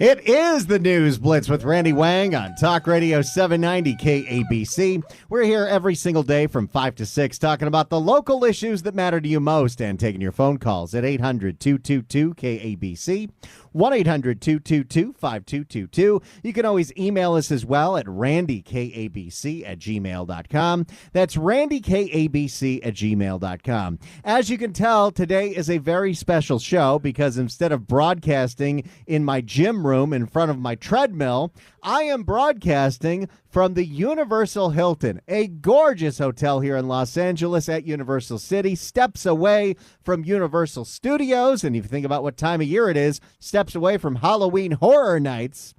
It is the News Blitz with Randy Wang on Talk Radio 790 KABC. We're here every single day from 5 to 6 talking about the local issues that matter to you most and taking your phone calls at 800-222-KABC, 1-800-222-5222. You can always email us as well at randykabc@gmail.com. That's randykabc@gmail.com. As you can tell, today is a very special show because instead of broadcasting in my gym room in front of my treadmill, I am broadcasting from the Universal Hilton, a gorgeous hotel here in Los Angeles at Universal City, steps away from Universal Studios. And if you think about what time of year it is, steps away from Halloween Horror Nights.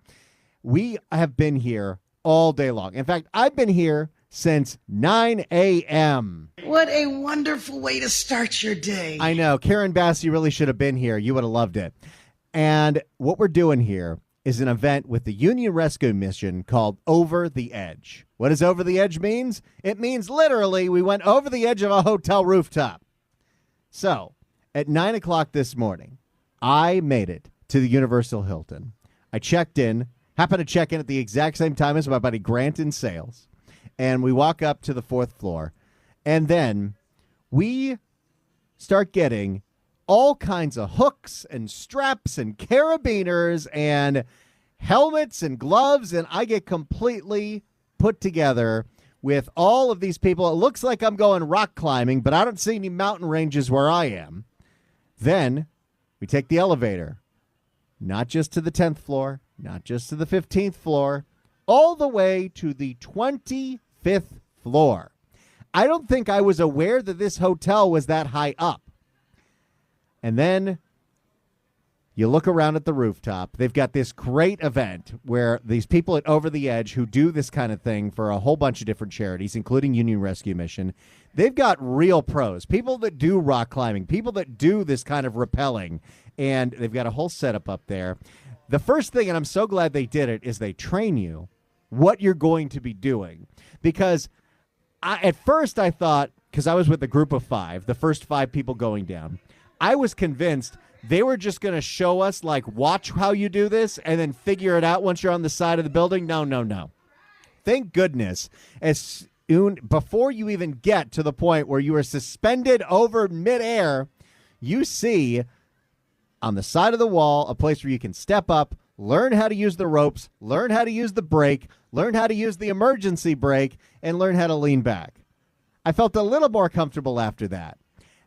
We have been here all day long. In fact, I've been here since 9 a.m. What a wonderful way to start your day. I know. Karen Bass, you really should have been here. You would have loved it. And what we're doing here is an event with the Union Rescue Mission called Over the Edge. What does Over the Edge means? It means literally we went over the edge of a hotel rooftop. So at 9 o'clock this morning, I made it to the Universal Hilton. I checked in, happened to check in at the exact same time as my buddy Grant in sales. And we walk up to the 4th floor. And then we start getting all kinds of hooks and straps and carabiners and helmets and gloves, and I get completely put together with all of these people. It looks like I'm going rock climbing, but I don't see any mountain ranges where I am. Then we take the elevator, not just to the 10th floor, not just to the 15th floor, all the way to the 25th floor. I don't think I was aware that this hotel was that high up. And then you look around at the rooftop. They've got this great event where these people at Over the Edge who do this kind of thing for a whole bunch of different charities, including Union Rescue Mission, they've got real pros, people that do rock climbing, people that do this kind of rappelling, and they've got a whole setup up there. The first thing, and I'm so glad they did it, is they train you what you're going to be doing. Because at first I thought, because I was with a group of 5, the first 5 people going down, I was convinced they were just going to show us, like, watch how you do this and then figure it out once you're on the side of the building. No. Thank goodness, as soon before you even get to the point where you are suspended over midair, you see on the side of the wall a place where you can step up, learn how to use the ropes, learn how to use the brake, learn how to use the emergency brake, and learn how to lean back. I felt a little more comfortable after that.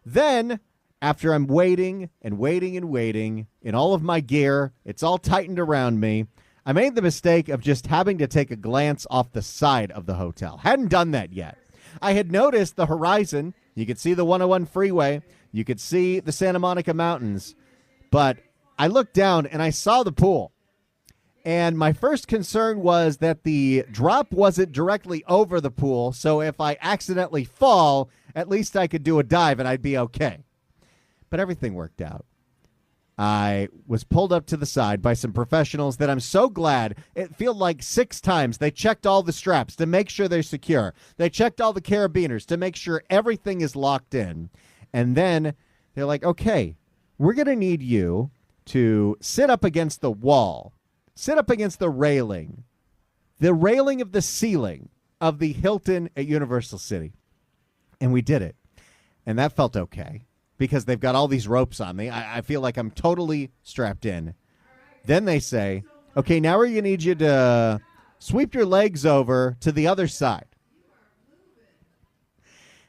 Then, after I'm waiting and waiting and waiting in all of my gear, it's all tightened around me, I made the mistake of just having to take a glance off the side of the hotel. Hadn't done that yet. I had noticed the horizon. You could see the 101 freeway. You could see the Santa Monica Mountains. But I looked down and I saw the pool. And my first concern was that the drop wasn't directly over the pool, so if I accidentally fall, at least I could do a dive and I'd be okay. But everything worked out. I was pulled up to the side by some professionals that I'm so glad. It felt like 6 times they checked all the straps to make sure they're secure. They checked all the carabiners to make sure everything is locked in. And then they're like, okay, we're going to need you to sit up against the wall, sit up against the railing of the ceiling of the Hilton at Universal City. And we did it. And that felt okay, because they've got all these ropes on me. I feel like I'm totally strapped in. Then they say, okay, now we're going to need you to sweep your legs over to the other side.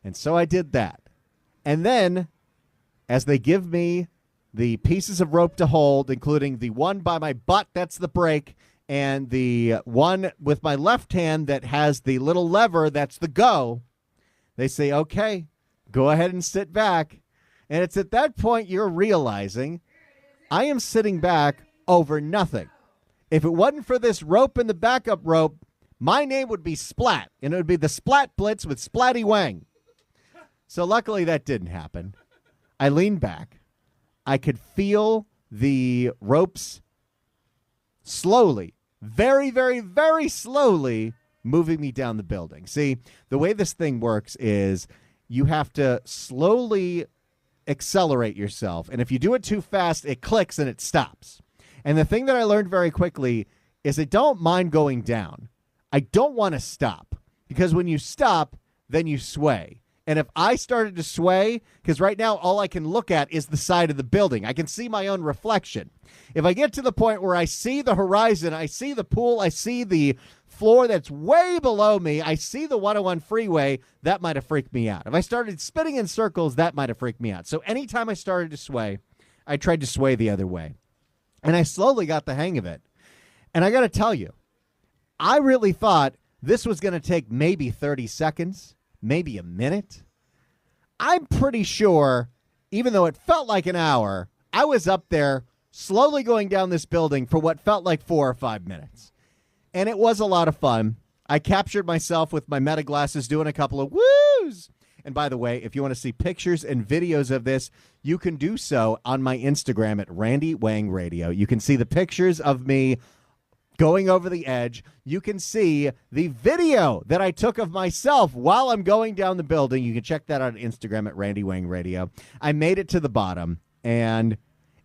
And so I did that. And then, as they give me the pieces of rope to hold, including the one by my butt, that's the brake, and the one with my left hand that has the little lever, that's the go, they say, okay, go ahead and sit back. And it's at that point you're realizing I am sitting back over nothing. If it wasn't for this rope and the backup rope, my name would be Splat, and it would be the Splat Blitz with Splatty Wang. So luckily that didn't happen. I leaned back. I could feel the ropes slowly, very, very, very slowly moving me down the building. See, the way this thing works is you have to slowly accelerate yourself, and if you do it too fast, it clicks and it stops. And the thing that I learned very quickly is I don't mind going down. I don't want to stop, because when you stop, then you sway. And if I started to sway, because right now all I can look at is the side of the building. I can see my own reflection. If I get to the point where I see the horizon, I see the pool, I see the floor that's way below me, I see the 101 freeway, that might have freaked me out. If I started spinning in circles, that might have freaked me out. So anytime I started to sway, I tried to sway the other way. And I slowly got the hang of it. And I got to tell you, I really thought this was going to take maybe 30 seconds, maybe a minute. I'm pretty sure, even though it felt like an hour, I was up there slowly going down this building for what felt like 4 or 5 minutes. And it was a lot of fun. I captured myself with my meta glasses doing a couple of woos. And by the way, if you want to see pictures and videos of this, you can do so on my Instagram at Randy Wang Radio. You can see the pictures of me going over the edge. You can see the video that I took of myself while I'm going down the building. You can check that out on Instagram at Randy Wang Radio. I made it to the bottom, and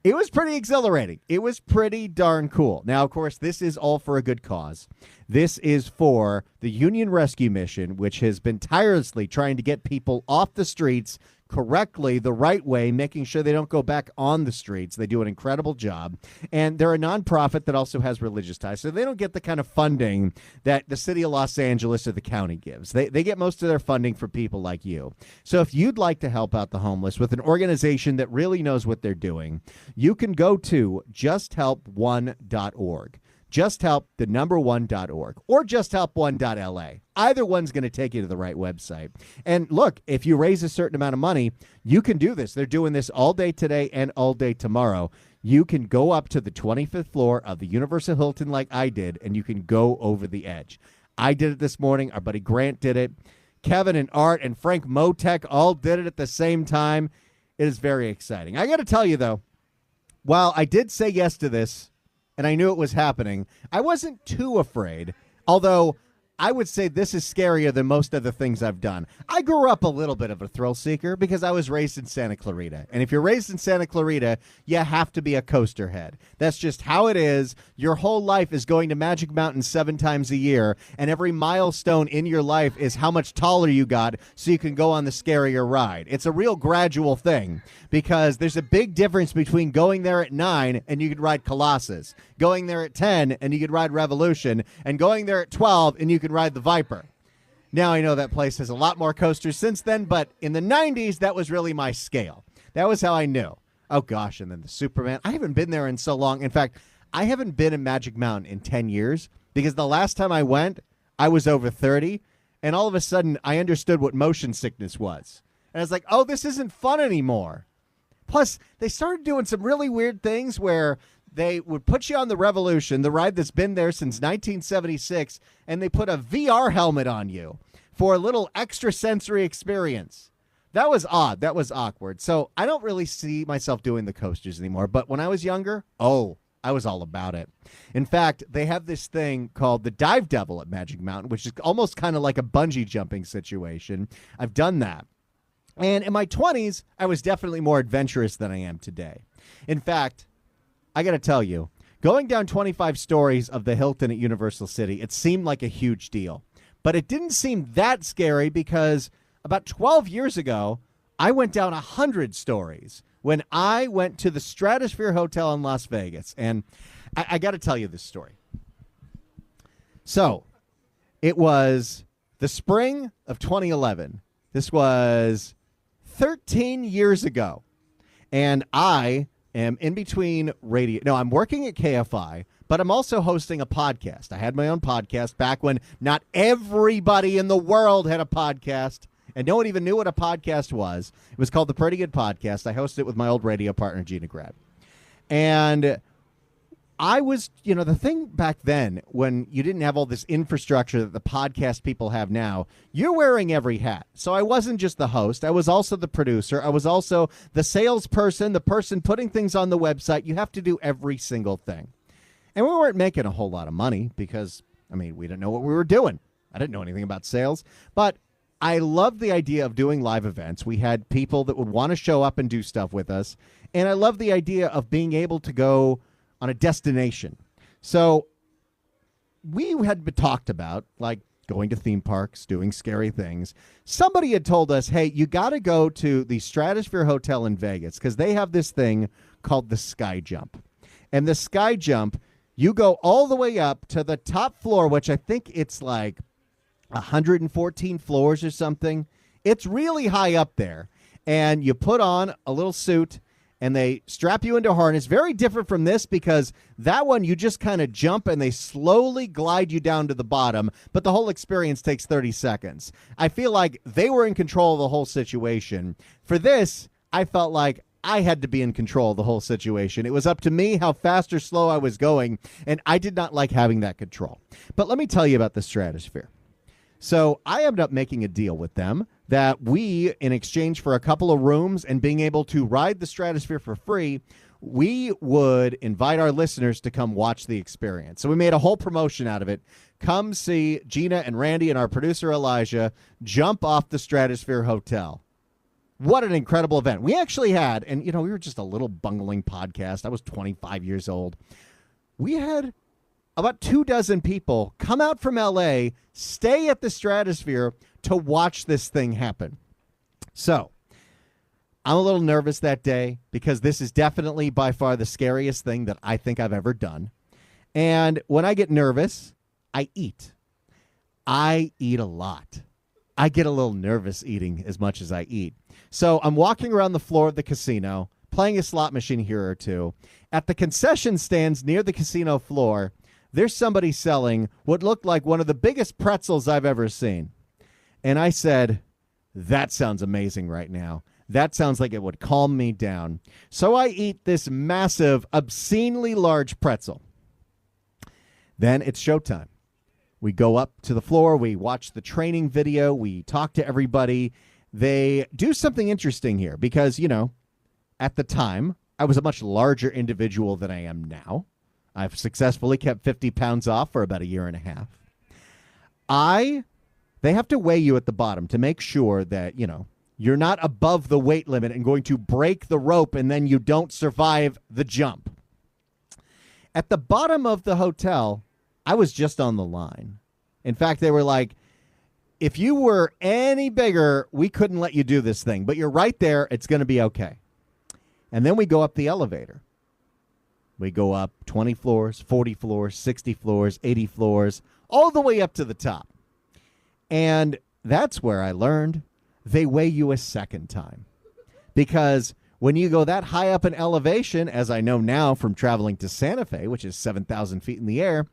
it was pretty exhilarating. It was pretty darn cool. Now, of course, this is all for a good cause. This is for the Union Rescue Mission, which has been tirelessly trying to get people off the streets correctly, the right way, making sure they don't go back on the streets. They do an incredible job. And they're a nonprofit that also has religious ties, so they don't get the kind of funding that the city of Los Angeles or the county gives. They get most of their funding from people like you. So if you'd like to help out the homeless with an organization that really knows what they're doing, you can go to justhelp1.org. JustHelp1.org or JustHelp1.la. Either one's going to take you to the right website. And look, if you raise a certain amount of money, you can do this. They're doing this all day today and all day tomorrow. You can go up to the 25th floor of the Universal Hilton like I did, and you can go over the edge. I did it this morning. Our buddy Grant did it. Kevin and Art and Frank Motek all did it at the same time. It is very exciting. I got to tell you, though, while I did say yes to this, and I knew it was happening, I wasn't too afraid, although I would say this is scarier than most of the things I've done. I grew up a little bit of a thrill seeker because I was raised in Santa Clarita. And if you're raised in Santa Clarita, you have to be a coaster head. That's just how it is. Your whole life is going to Magic Mountain 7 times a year, and every milestone in your life is how much taller you got so you can go on the scarier ride. It's a real gradual thing because there's a big difference between going there at 9 and you could ride Colossus, going there at 10 and you could ride Revolution, and going there at 12 and you could ride the Viper. Now I know that place has a lot more coasters since then, but in the 90s, that was really my scale. That was how I knew. Oh, gosh, and then the Superman. I haven't been there in so long. In fact, I haven't been in Magic Mountain in 10 years because the last time I went, I was over 30, and all of a sudden, I understood what motion sickness was. And I was like, oh, this isn't fun anymore. Plus, they started doing some really weird things where they would put you on the Revolution, the ride that's been there since 1976, and they put a VR helmet on you for a little extra sensory experience. That was odd. That was awkward. So I don't really see myself doing the coasters anymore. But when I was younger, I was all about it. In fact, they have this thing called the Dive Devil at Magic Mountain, which is almost kind of like a bungee jumping situation. I've done that. And in my 20s, I was definitely more adventurous than I am today. In fact, I got to tell you, going down 25 stories of the Hilton at Universal City, it seemed like a huge deal. But it didn't seem that scary because about 12 years ago, I went down 100 stories when I went to the Stratosphere Hotel in Las Vegas. And I got to tell you this story. So it was the spring of 2011. This was 13 years ago. And I am in between radio. No, I'm working at KFI, but I'm also hosting a podcast. I had my own podcast back when not everybody in the world had a podcast, and no one even knew what a podcast was. It was called The Pretty Good Podcast. I hosted it with my old radio partner, Gina Grad. And I was, the thing back then when you didn't have all this infrastructure that the podcast people have now, you're wearing every hat. So I wasn't just the host. I was also the producer. I was also the salesperson, the person putting things on the website. You have to do every single thing. And we weren't making a whole lot of money because, we didn't know what we were doing. I didn't know anything about sales. But I loved the idea of doing live events. We had people that would want to show up and do stuff with us. And I loved the idea of being able to go on a destination. So we had been talked about, like, going to theme parks, doing scary things. Somebody had told us, hey, you got to go to the Stratosphere Hotel in Vegas because they have this thing called the Sky Jump. And the Sky Jump, you go all the way up to the top floor, which I think it's like 114 floors or something. It's really high up there. And you put on a little suit and they strap you into a harness. Very different from this because that one you just kind of jump and they slowly glide you down to the bottom, but the whole experience takes 30 seconds. I feel like they were in control of the whole situation. For this, I felt like I had to be in control of the whole situation. It was up to me how fast or slow I was going, and I did not like having that control. But let me tell you about the Stratosphere. So I ended up making a deal with them that we, in exchange for a couple of rooms and being able to ride the Stratosphere for free, we would invite our listeners to come watch the experience. So we made a whole promotion out of it. Come see Gina and Randy and our producer Elijah jump off the Stratosphere Hotel. What an incredible event. We actually had, and we were just a little bungling podcast. I was 25 years old. We had about 24 people come out from LA, stay at the Stratosphere to watch this thing happen. So I'm a little nervous that day because this is definitely by far the scariest thing that I think I've ever done. And when I get nervous, I eat. I eat a lot. I get a little nervous eating as much as I eat. So I'm walking around the floor of the casino, playing a slot machine here or two. At the concession stands near the casino floor, there's somebody selling what looked like one of the biggest pretzels I've ever seen. And I said, that sounds amazing right now. That sounds like it would calm me down. So I eat this massive, obscenely large pretzel. Then it's showtime. We go up to the floor. We watch the training video. We talk to everybody. They do something interesting here because, at the time, I was a much larger individual than I am now. I've successfully kept 50 pounds off for about a year and a half. They have to weigh you at the bottom to make sure that, you're not above the weight limit and going to break the rope and then you don't survive the jump. At the bottom of the hotel, I was just on the line. In fact, they were like, if you were any bigger, we couldn't let you do this thing, but you're right there. It's going to be okay. And then we go up the elevator. We go up 20 floors, 40 floors, 60 floors, 80 floors, all the way up to the top. And that's where I learned they weigh you a second time. Because when you go that high up in elevation, as I know now from traveling to Santa Fe, which is 7,000 feet in the air,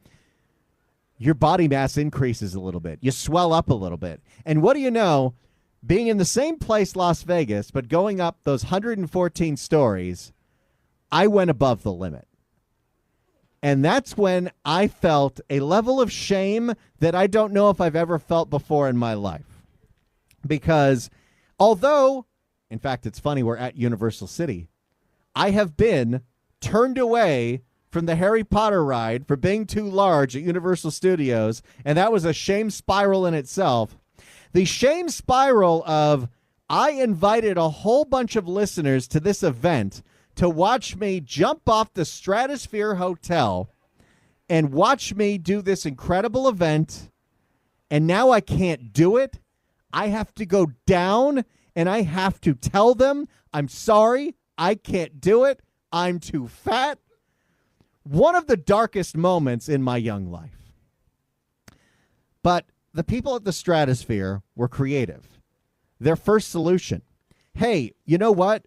your body mass increases a little bit. You swell up a little bit. And what do you know? Being in the same place, Las Vegas, but going up those 114 stories, I went above the limit. And that's when I felt a level of shame that I don't know if I've ever felt before in my life. Because although, in fact, it's funny, we're at Universal City, I have been turned away from the Harry Potter ride for being too large at Universal Studios, and that was a shame spiral in itself. The shame spiral of I invited a whole bunch of listeners to this event to watch me jump off the Stratosphere Hotel and watch me do this incredible event, and now I can't do it. I have to go down, and I have to tell them, I'm sorry, I can't do it. I'm too fat. One of the darkest moments in my young life. But the people at the Stratosphere were creative. Their first solution, hey, you know what?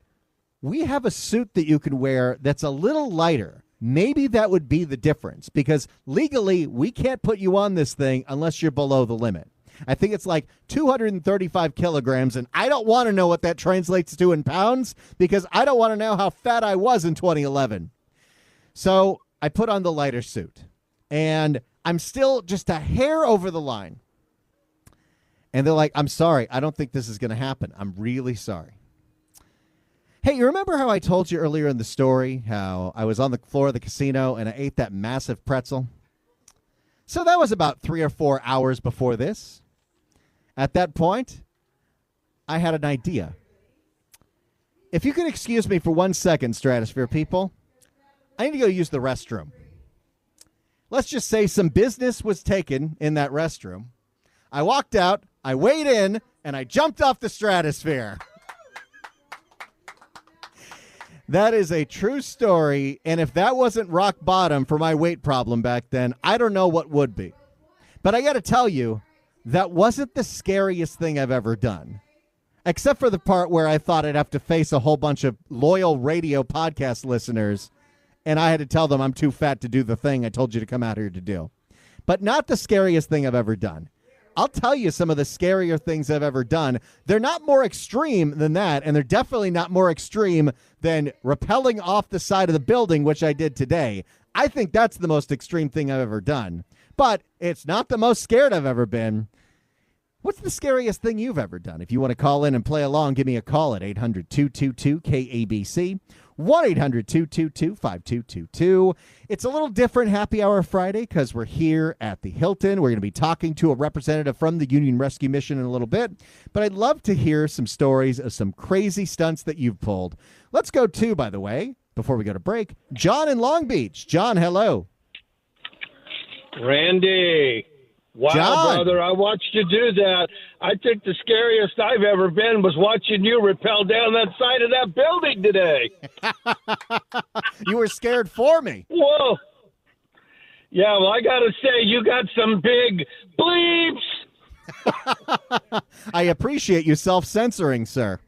We have a suit that you can wear that's a little lighter. Maybe that would be the difference because legally we can't put you on this thing unless you're below the limit. I think it's like 235 kilograms, and I don't want to know what that translates to in pounds because I don't want to know how fat I was in 2011. So I put on the lighter suit, and I'm still just a hair over the line. And they're like, I'm sorry. I don't think this is going to happen. I'm really sorry. Hey, you remember how I told you earlier in the story how I was on the floor of the casino and I ate that massive pretzel? So that was about 3 or 4 hours before this. At that point, I had an idea. If you could excuse me for 1 second, Stratosphere people, I need to go use the restroom. Let's just say some business was taken in that restroom. I walked out, I weighed in, and I jumped off the stratosphere. That is a true story, and if that wasn't rock bottom for my weight problem back then, I don't know what would be. But I got to tell you, that wasn't the scariest thing I've ever done, except for the part where I thought I'd have to face a whole bunch of loyal radio podcast listeners, and I had to tell them I'm too fat to do the thing I told you to come out here to do. But not the scariest thing I've ever done. I'll tell you some of the scarier things I've ever done. They're not more extreme than that, and they're definitely not more extreme than rappelling off the side of the building, which I did today. I think that's the most extreme thing I've ever done. But it's not the most scared I've ever been. What's the scariest thing you've ever done? If you want to call in and play along, give me a call at 800-222-KABC, 1-800-222-5222. It's a little different Happy Hour Friday because we're here at the Hilton. We're going to be talking to a representative from the Union Rescue Mission in a little bit. But I'd love to hear some stories of some crazy stunts that you've pulled. Let's go to, by the way, before we go to break, John in Long Beach. John, hello. Randy. Wow, John. brother, I watched you do that. I think the scariest I've ever been was watching you rappel down that side of that building today. You were scared for me. Whoa. Yeah, well, I got to say, you got some big bleeps. I appreciate you self-censoring, sir.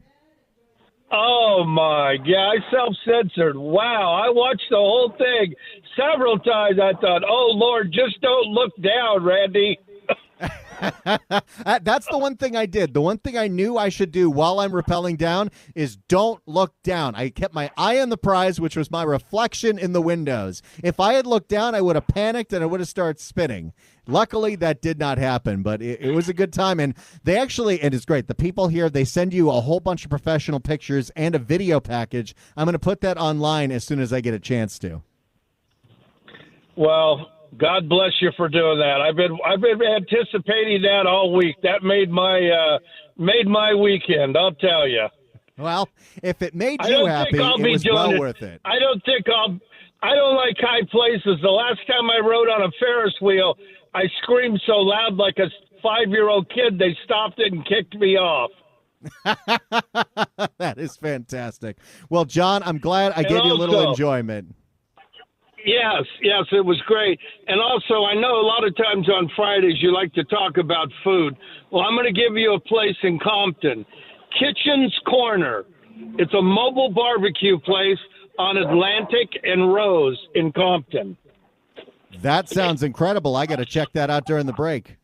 Oh, my. Yeah, I self-censored. Wow, I watched the whole thing several times. I thought, oh, Lord, just don't look down, Randy. That's the one thing I did. The one thing I knew I should do while I'm rappelling down is don't look down. I kept my eye on the prize, which was my reflection in the windows. If I had looked down, I would have panicked and I would have started spinning. Luckily, that did not happen, but it was a good time. And they actually, and it's great, the people here, they send you a whole bunch of professional pictures and a video package. I'm going to put that online as soon as I get a chance to. Well, God bless you for doing that. I've been anticipating that all week. That made my weekend, I'll tell you. Well, if it made you happy, it was well worth it. I don't like high places. The last time I rode on a Ferris wheel, I screamed so loud like a 5-year-old kid, they stopped it and kicked me off. That is fantastic. Well, John, I'm glad I gave you a little enjoyment. Yes, it was great. And also, I know a lot of times on Fridays you like to talk about food. Well, I'm going to give you a place in Compton, Kitchen's Corner. It's a mobile barbecue place on Atlantic and Rose in Compton. That sounds incredible. I got to check that out during the break.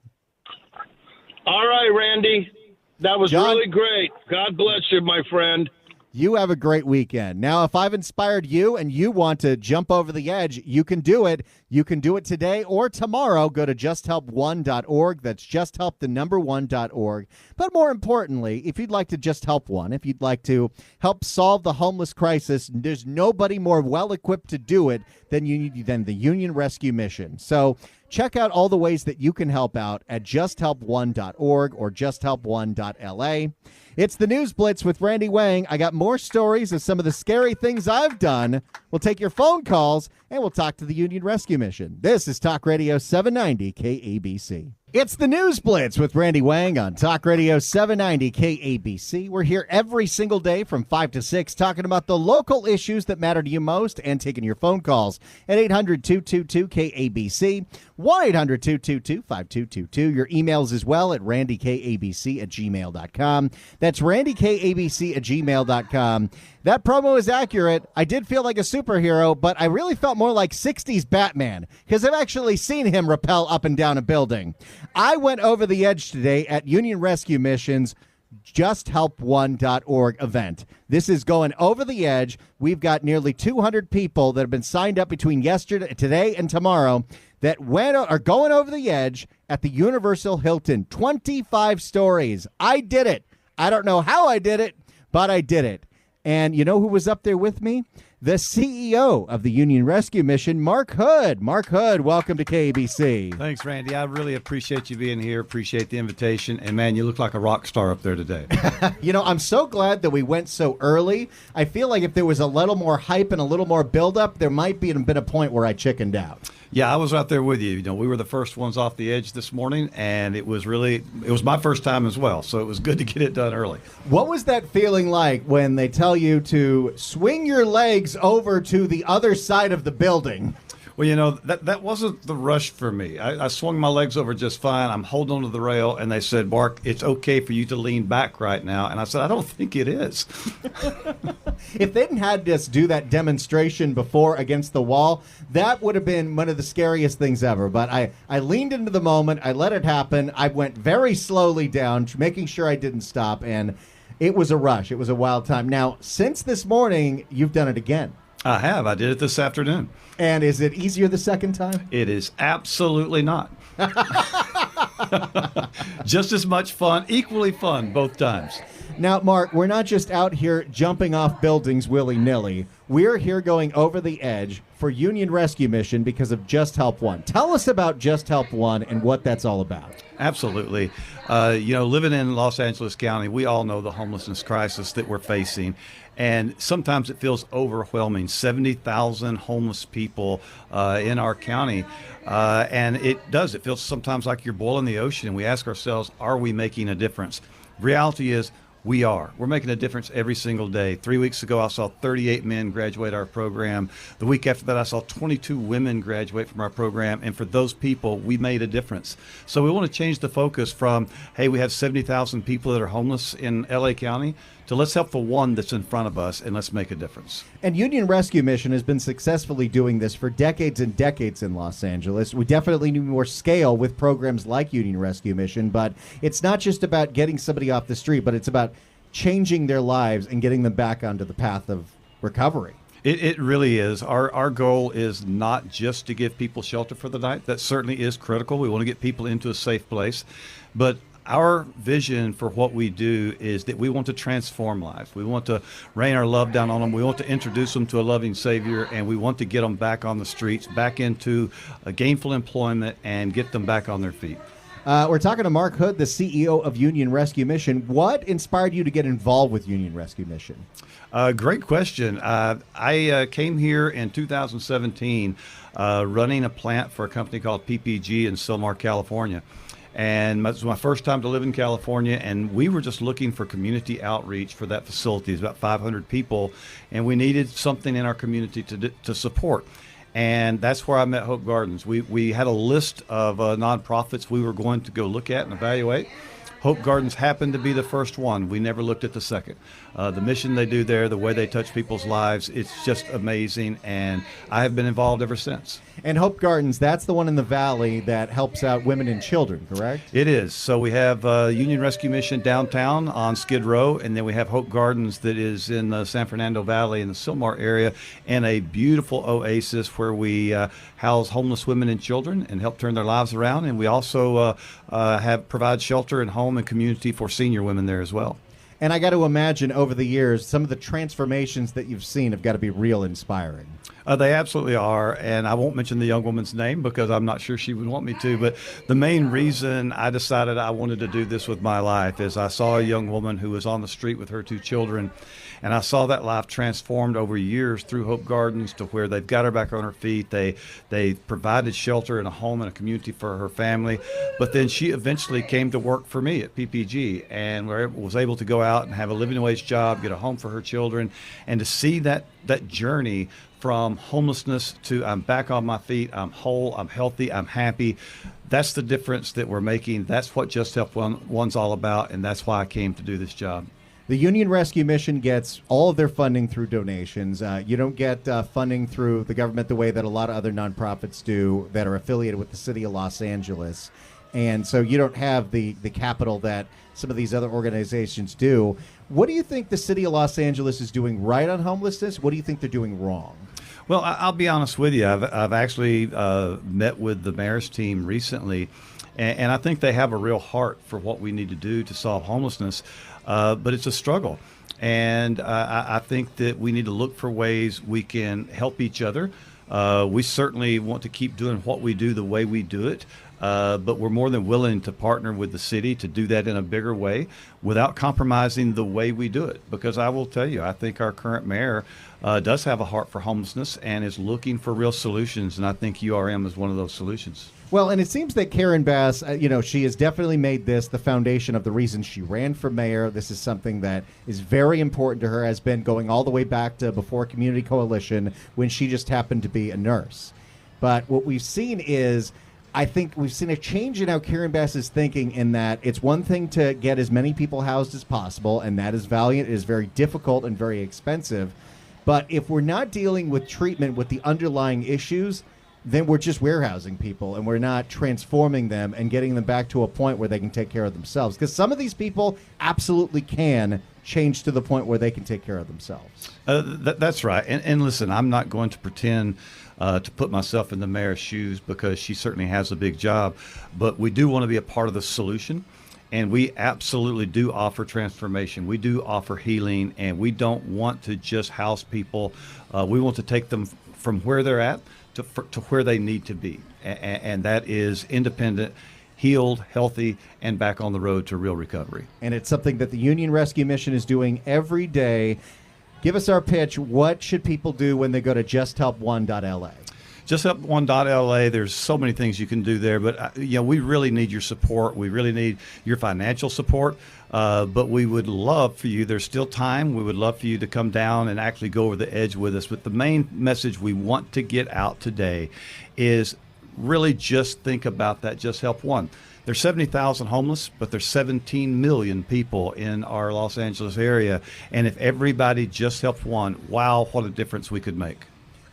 All right, Randy. That was John, really great. God bless you, my friend. You have a great weekend. Now, if I've inspired you and you want to jump over the edge, you can do it. You can do it today or tomorrow. Go to justhelp1.org. That's justhelp1.org. But more importantly, if you'd like to just help one, if you'd like to help solve the homeless crisis, there's nobody more well-equipped to do it than the Union Rescue Mission. So check out all the ways that you can help out at justhelp1.org or justhelp1.la. It's the News Blitz with Randy Wang. I got more stories of some of the scary things I've done. We'll take your phone calls, and we'll talk to the Union Rescue Mission. This is Talk Radio 790 KABC. It's the News Blitz with Randy Wang on Talk Radio 790 KABC. We're here every single day from 5 to 6 talking about the local issues that matter to you most and taking your phone calls at 800-222-KABC, 1-800-222-5222. Your emails as well at randykabc@gmail.com. That's randykabc@gmail.com. That promo is accurate. I did feel like a superhero, but I really felt more like 60s Batman because I've actually seen him rappel up and down a building. I went over the edge today at Union Rescue Mission's JustHelp1.org event. This is going over the edge. We've got nearly 200 people that have been signed up between today and tomorrow that are going over the edge at the Universal Hilton. 25 stories. I did it. I don't know how I did it, but I did it. And you know who was up there with me? the CEO of the Union Rescue Mission, Mark Hood. Mark Hood, welcome to KABC. Thanks, Randy. I really appreciate you being here. Appreciate the invitation. And, man, you look like a rock star up there today. You know, I'm so glad that we went so early. I feel like if there was a little more hype and a little more buildup, there might be been a point where I chickened out. Yeah, I was out there with you. You know, we were the first ones off the edge this morning, and it was my first time as well. So it was good to get it done early. What was that feeling like when they tell you to swing your legs over to the other side of the building? Well, you know, that wasn't the rush for me. I swung my legs over just fine. I'm holding onto the rail, and they said, Mark, it's okay for you to lean back right now. And I said, I don't think it is. If they hadn't had us do that demonstration before against the wall, that would have been one of the scariest things ever. But I leaned into the moment. I let it happen. I went very slowly down, making sure I didn't stop. And it was a rush. It was a wild time. Now, since this morning, you've done it again. I have. I did it this afternoon. And is it easier the second time? It is absolutely not. Just as much fun, equally fun both times. Now, Mark, we're not just out here jumping off buildings willy-nilly. We're here going over the edge for Union Rescue Mission because of Just Help One. Tell us about Just Help One and what that's all about. Absolutely. You know, living in Los Angeles County, we all know the homelessness crisis that we're facing. And sometimes it feels overwhelming. 70,000 homeless people in our county. And it does. It feels sometimes like you're boiling the ocean. And we ask ourselves, are we making a difference? Reality is, we are. We're making a difference every single day. 3 weeks ago, I saw 38 men graduate our program. The week after that, I saw 22 women graduate from our program. And for those people, we made a difference. So we want to change the focus from, hey, we have 70,000 people that are homeless in LA County, to let's help the one that's in front of us and let's make a difference. And Union Rescue Mission has been successfully doing this for decades and decades in Los Angeles. We definitely need more scale with programs like Union Rescue Mission, but it's not just about getting somebody off the street, but it's about changing their lives and getting them back onto the path of recovery. It really is. Our goal is not just to give people shelter for the night. That certainly is critical. We want to get people into a safe place. But our vision for what we do is that we want to transform lives. We want to rain our love down on them. We want to introduce them to a loving Savior, and we want to get them back on the streets, back into gainful employment, and get them back on their feet. We're talking to Mark Hood, the CEO of Union Rescue Mission. What inspired you to get involved with Union Rescue Mission? Great question. I came here in 2017 running a plant for a company called PPG in Silmar, California. And it was my first time to live in California, and we were just looking for community outreach for that facility. It was about 500 people, and we needed something in our community to support. And that's where I met Hope Gardens. We had a list of nonprofits we were going to go look at and evaluate. Hope Gardens happened to be the first one. We never looked at the second. The mission they do there, the way they touch people's lives, it's just amazing, and I have been involved ever since. And Hope Gardens, that's the one in the Valley that helps out women and children, correct? It is. So we have Union Rescue Mission downtown on Skid Row, and then we have Hope Gardens that is in the San Fernando Valley in the Silmar area, and a beautiful oasis where we house homeless women and children and help turn their lives around. And we also provide shelter and home and community for senior women there as well. And I got to imagine over the years, some of the transformations that you've seen have got to be real inspiring. They absolutely are, and I won't mention the young woman's name because I'm not sure she would want me to, but the main reason I decided I wanted to do this with my life is I saw a young woman who was on the street with her 2 children, and I saw that life transformed over years through Hope Gardens to where they've got her back on her feet. They provided shelter and a home and a community for her family, but then she eventually came to work for me at PPG and was able to go out and have a living wage job, get a home for her children, and to see that journey from homelessness to I'm back on my feet, I'm whole, I'm healthy, I'm happy. That's the difference that we're making. That's what Just Help One's all about, and that's why I came to do this job. The Union Rescue Mission gets all of their funding through donations. You don't get funding through the government the way that a lot of other nonprofits do that are affiliated with the city of Los Angeles. And so you don't have the capital that some of these other organizations do. What do you think the city of Los Angeles is doing right on homelessness? What do you think they're doing wrong? Well, I'll be honest with you. I've actually met with the mayor's team recently, and I think they have a real heart for what we need to do to solve homelessness, but it's a struggle. And I think that we need to look for ways we can help each other. We certainly want to keep doing what we do the way we do it. But we're more than willing to partner with the city to do that in a bigger way without compromising the way we do it. Because I will tell you, I think our current mayor does have a heart for homelessness and is looking for real solutions. And I think URM is one of those solutions. Well, and it seems that Karen Bass, she has definitely made this the foundation of the reason she ran for mayor. This is something that is very important to her, has been going all the way back to before Community Coalition when she just happened to be a nurse. But what we've seen is, I think we've seen a change in how Karen Bass is thinking, in that it's one thing to get as many people housed as possible, and that is valiant. It is very difficult and very expensive. But if we're not dealing with treatment with the underlying issues, then we're just warehousing people, and we're not transforming them and getting them back to a point where they can take care of themselves. Because some of these people absolutely can change to the point where they can take care of themselves. That's right. And listen, I'm not going to pretend to put myself in the mayor's shoes, because she certainly has a big job. But we do want to be a part of the solution. And we absolutely do offer transformation. We do offer healing, and we don't want to just house people. We want to take them from where they're at to where they need to be. And that is independent, healed, healthy, and back on the road to real recovery. And it's something that the Union Rescue Mission is doing every day. Give us our pitch. What should people do when they go to justhelp1.la? JustHelp1.la, there's so many things you can do there, but we really need your support. We really need your financial support, but we would love for you, there's still time, we would love for you to come down and actually go over the edge with us. But the main message we want to get out today is really just think about that Just Help One. There's 70,000 homeless, but there's 17 million people in our Los Angeles area, and if everybody just helped one, wow, what a difference we could make.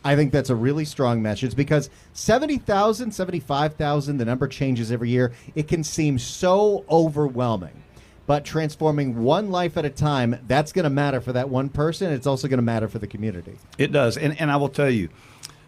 I think that's a really strong message, because 70,000, 75,000, the number changes every year. It can seem so overwhelming. But transforming one life at a time, that's going to matter for that one person. It's also going to matter for the community. It does. And I will tell you,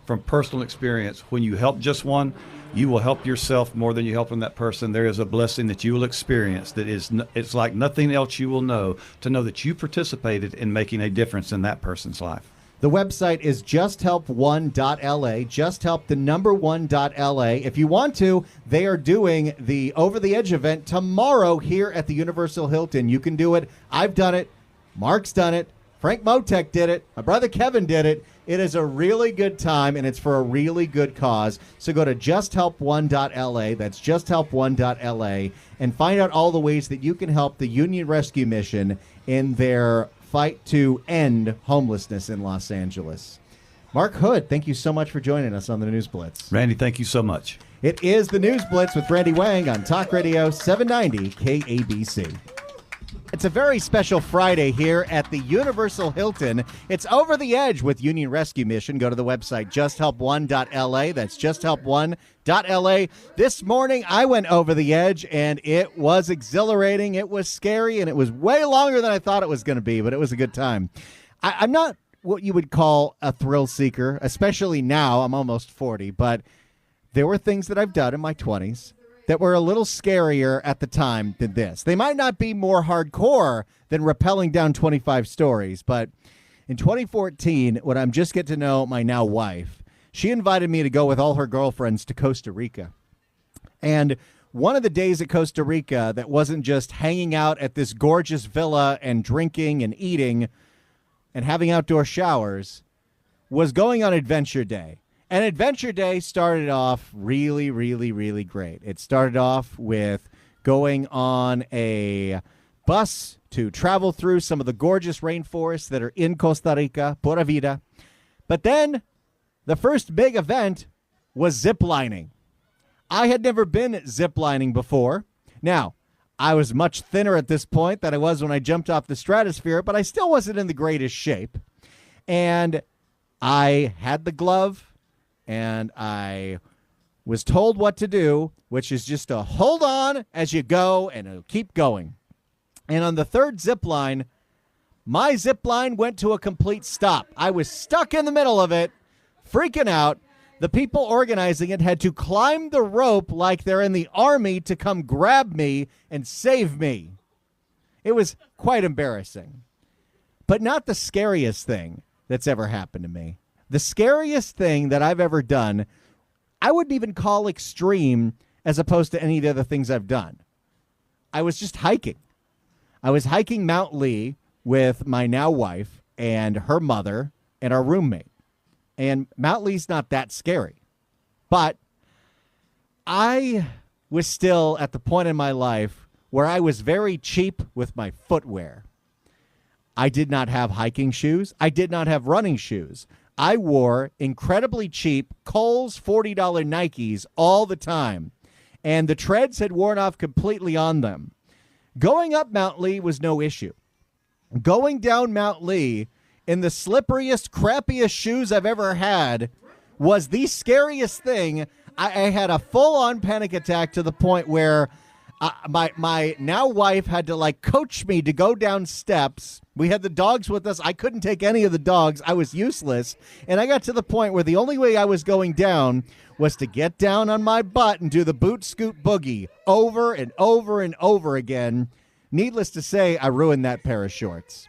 from personal experience, when you help just one, you will help yourself more than you helping that person. There is a blessing that you will experience that it's like nothing else you will know, to know that you participated in making a difference in that person's life. The website is justhelp1.la, justhelp1.la. If you want to, they are doing the Over the Edge event tomorrow here at the Universal Hilton. You can do it. I've done it. Mark's done it. Frank Motek did it. My brother Kevin did it. It is a really good time, and it's for a really good cause. So go to justhelp1.la, that's justhelp1.la, and find out all the ways that you can help the Union Rescue Mission in their fight to end homelessness in Los Angeles. Mark Hood, thank you so much for joining us on the News Blitz. Randy, thank you so much. It is the News Blitz with Randy Wang on Talk Radio 790 KABC. It's a very special Friday here at the Universal Hilton. It's Over the Edge with Union Rescue Mission. Go to the website, justhelp1.la. That's justhelp1.la. This morning, I went over the edge, and it was exhilarating. It was scary, and it was way longer than I thought it was going to be, but it was a good time. I'm not what you would call a thrill seeker, especially now. I'm almost 40, but there were things that I've done in my 20s that were a little scarier at the time than this. They might not be more hardcore than rappelling down 25 stories, but in 2014, when I'm just getting to know my now wife, she invited me to go with all her girlfriends to Costa Rica. And one of the days at Costa Rica that wasn't just hanging out at this gorgeous villa and drinking and eating and having outdoor showers was going on Adventure Day. And Adventure Day started off really, really, really great. It started off with going on a bus to travel through some of the gorgeous rainforests that are in Costa Rica, Pura Vida. But then the first big event was ziplining. I had never been ziplining before. Now, I was much thinner at this point than I was when I jumped off the stratosphere, but I still wasn't in the greatest shape. And I had the glove, and I was told what to do, which is just to hold on as you go and it'll keep going. And on the third zip line, my zip line went to a complete stop. I was stuck in the middle of it, freaking out. The people organizing it had to climb the rope like they're in the army to come grab me and save me. It was quite embarrassing. but not the scariest thing that's ever happened to me. The scariest thing that I've ever done, I wouldn't even call extreme as opposed to any of the other things I've done. I was just hiking. I was hiking Mount Lee with my now wife and her mother and our roommate. And Mount Lee's not that scary. But I was still at the point in my life where I was very cheap with my footwear. I did not have hiking shoes. I did not have running shoes. I wore incredibly cheap Kohl's $40 Nikes all the time. And the treads had worn off completely on them. Going up Mount Lee was no issue. Going down Mount Lee in the slipperiest, crappiest shoes I've ever had was the scariest thing. I had a full-on panic attack to the point where my now wife had to coach me to go down steps. We had the dogs with us. I couldn't take any of the dogs. I was useless. And I got to the point where the only way I was going down was to get down on my butt and do the boot scoot boogie over and over and over again. Needless to say, I ruined that pair of shorts.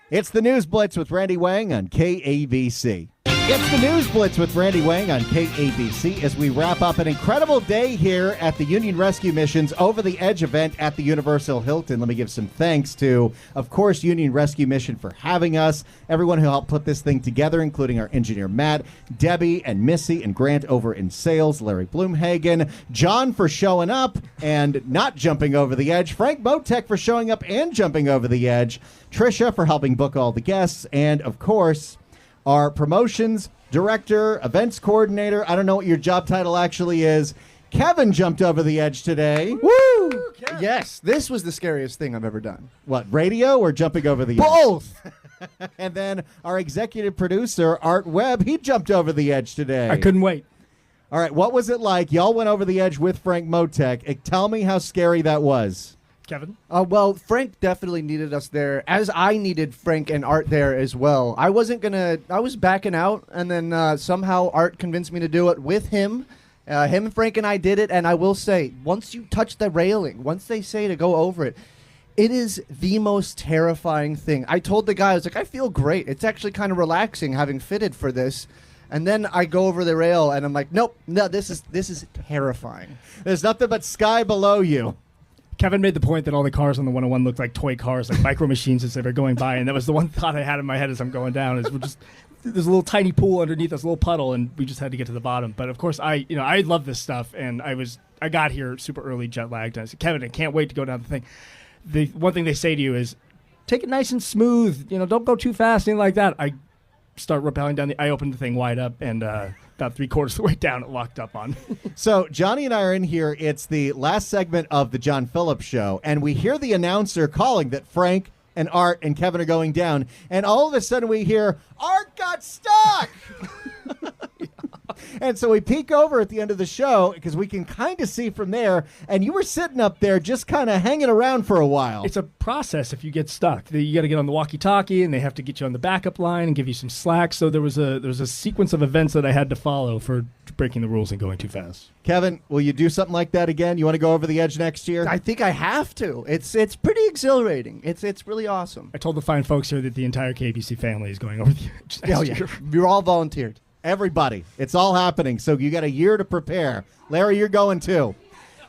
It's the News Blitz with Randy Wang on KABC. It's the News Blitz with Randy Wang on KABC as we wrap up an incredible day here at the Union Rescue Mission's Over the Edge event at the Universal Hilton. Let me give some thanks to, of course, Union Rescue Mission for having us, everyone who helped put this thing together, including our engineer Matt, Debbie and Missy and Grant over in sales, Larry Bloomhagen, John for showing up and not jumping over the edge, Frank Motek for showing up and jumping over the edge, Trisha for helping book all the guests, and, of course, our promotions director, events coordinator, I don't know what your job title actually is. Kevin jumped over the edge today. Woo! Yes, this was the scariest thing I've ever done. What, radio or jumping over the edge? Both! And then our executive producer, Art Webb, he jumped over the edge today. I couldn't wait. All right, what was it like? Y'all went over the edge with Frank Motek. Tell me how scary that was. Kevin? Well, Frank definitely needed us there, as I needed Frank and Art there as well. I was backing out, and then somehow Art convinced me to do it with him. Him and Frank and I did it, and I will say, once you touch the railing, once they say to go over it, it is the most terrifying thing. I told the guy, I was like, I feel great. It's actually kind of relaxing having fitted for this. And then I go over the rail, and I'm like, nope, no, this is terrifying. There's nothing but sky below you. Kevin made the point that all the cars on the 101 looked like toy cars, like micro machines as they were going by, and that was the one thought I had in my head as I'm going down. Is there's a little tiny pool underneath this little puddle, and we just had to get to the bottom. But of course, I love this stuff, and I got here super early, jet lagged, and I said, Kevin, I can't wait to go down the thing. The one thing they say to you is, take it nice and smooth. Don't go too fast, anything like that. I start rappelling down. I opened the thing wide up, and about 3/4 of the way down, it locked up on. So Johnny and I are in here. It's the last segment of the John Phillips Show, and we hear the announcer calling that Frank and Art and Kevin are going down, and all of a sudden we hear, Art got stuck! And so we peek over at the end of the show because we can kind of see from there, and you were sitting up there just kind of hanging around for a while. It's a process if you get stuck. You got to get on the walkie-talkie, and they have to get you on the backup line and give you some slack. So there was a sequence of events that I had to follow for breaking the rules and going too fast. Kevin, will you do something like that again? You want to go over the edge next year? I think I have to. It's pretty exhilarating. It's really awesome. I told the fine folks here that the entire KBC family is going over the edge next year. You're all volunteered. Everybody. It's all happening. So you got a year to prepare. Larry, you're going too.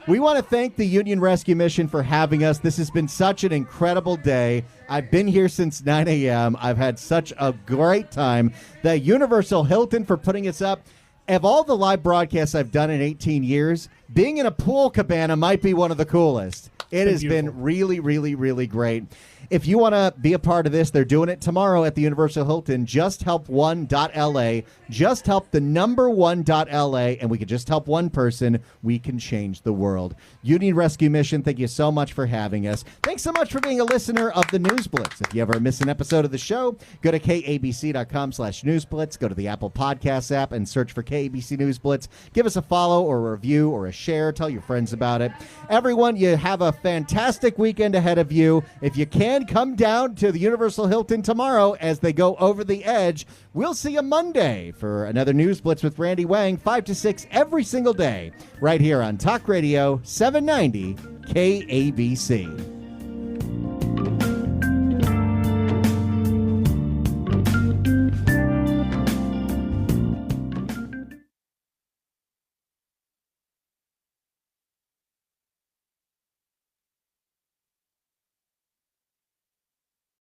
We want to thank the Union Rescue Mission for having us. This has been such an incredible day. I've been here since 9 a.m. I've had such a great time. The Universal Hilton for putting us up. Of all the live broadcasts I've done in 18 years, being in a pool cabana might be one of the coolest. It has been really, really, really great. If you want to be a part of this, they're doing it tomorrow at the Universal Hilton. JustHelp1.la. Just help the number 1.la, and we can just help one person. We can change the world. Union Rescue Mission, thank you so much for having us. Thanks so much for being a listener of the News Blitz. If you ever miss an episode of the show, go to kabc.com/newsblitz. Go to the Apple Podcasts app and search for KABC News Blitz. Give us a follow or a review or a share. Tell your friends about it. Everyone, you have a fantastic weekend ahead of you. If you can, come down to the Universal Hilton tomorrow as they go over the edge. We'll see you Monday for another News Blitz with Randy Wang, 5 to 6 every single day, right here on Talk Radio 790 KABC.